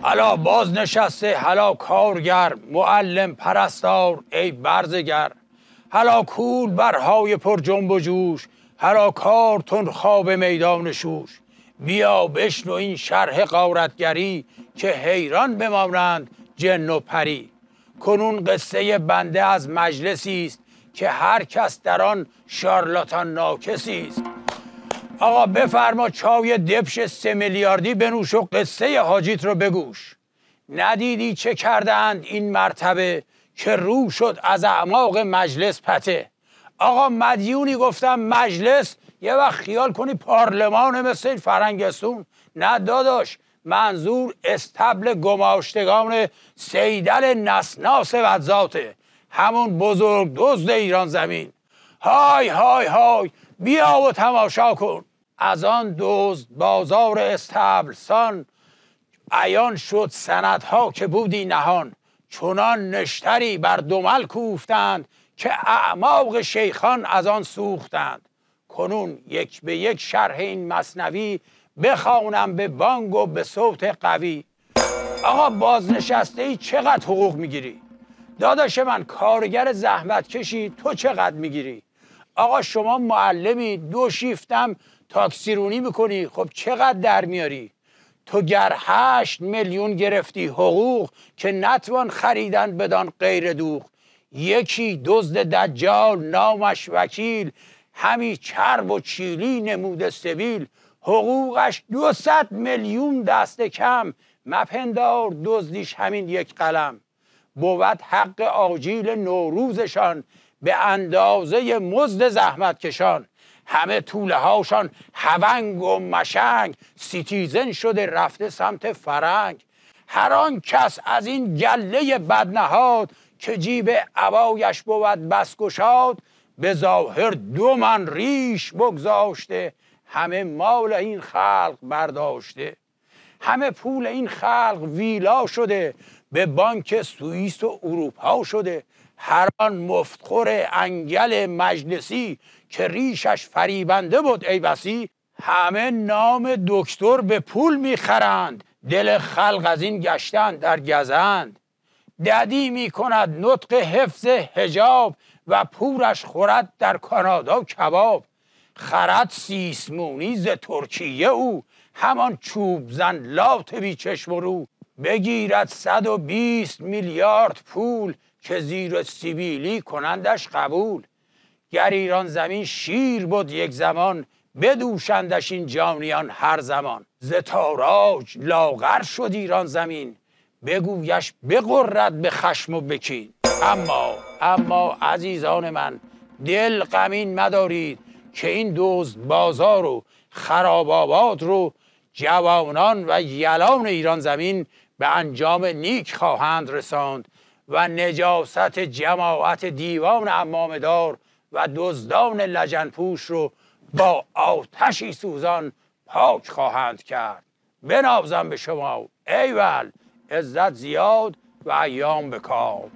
هلا باز نشسته، هلا کارگر، معلم پرستار ای برزگر. هلا کول برهای پر جنب و جوش، هلا کارتون خواب میدان شوش. بیا بشنو این شرح غارتگری، که حیران بمانند جن و پری. کنون قصه بنده از مجلسی است، که هر کس در آن شارلاتان ناکسی است. آقا بفرما چای دبش 3 میلیاردی بنوش و قصه حاجیت رو بگوش. ندیدی چه کردند این مرتبه، که رو شد از اعماق مجلس پته. آقا مدیونی گفتم مجلس، یه وقت خیال کنی پارلمان مثل این فرنگستون. نه داداش، منظور استبل گماشتگان سیدل نسناس بدذاته، همون بزرگ دزد ایران زمین. های های های بیا و تماشا کن. از آن دزد بازار استبلسان، عیان شد سندها که بودی نهان. چنان نشتری بر دمل کوفتند، که اعماق شیخان از آن سوختند. کنون یک به یک شرح این مثنوی، بخوانم به بانگ و به صوت قوی. آقا بازنشسته ای چقدر حقوق میگیری؟ داداش من کارگر زحمت کشی، تو چقدر میگیری؟ آقا شما معلمی، 2 شیفتم تاکسیرونی میکنی، خب چقدر در میاری؟ تو گر 8 میلیون گرفتی حقوق، که نتوان خریدن بدان غیر دوغ. یکی دزد دجال نامش وکیل، همی چرب و چیلی نموده سبیل. حقوقش 200 میلیون دست کم، مپندار دزدیش همین یک قلم. بود حق آجیل نوروزشان، به اندازه مزد زحمت کشان. همه طوله هاشان هونگ و مشنگ، سیتیزن شده رفته سمت فرنگ. هر آن کس از این گله بدنهاد، که جیب عبایش بود بس گشاد. به ظاهر 2 من ریش بگذاشته، همه مال این خلق برداشته. همه پول این خلق ویلا شده، به بانک سوئیس و اروپا شده. هر آن مفتخور انگل مجلسی، که ریشش فریبنده بود ای بسی. همه نام دکتر به پول میخرند، دل خلق از این گشتن در گزند. ددی میکند نطق حفظ حجاب، و پورش خورد در کانادا کباب. خرد سیسمونی ز ترکیه او، همان چوب زن لات بی چشم و رو. بگیرد 120 میلیارد پول، که زیر سیبیلی کنندش قبول. گر ایران زمین شیر بود یک زمان، بدوشندش این جانیان هر زمان. ز تاراج لاغر شد ایران زمین، بگویش بغرد به خشم و بکین. اما عزیزان من، دل غمین مدارید، که این دزد بازار و خراب آباد رو جوانان و یلان ایران زمین به انجام نیک خواهند رساند، و نجاست جماعت دیوان عمامدار و دزدان لجنپوش رو با آتشی سوزان پاک خواهند کرد. بنازم به شما ایول، عزت زیاد و ایام بکام.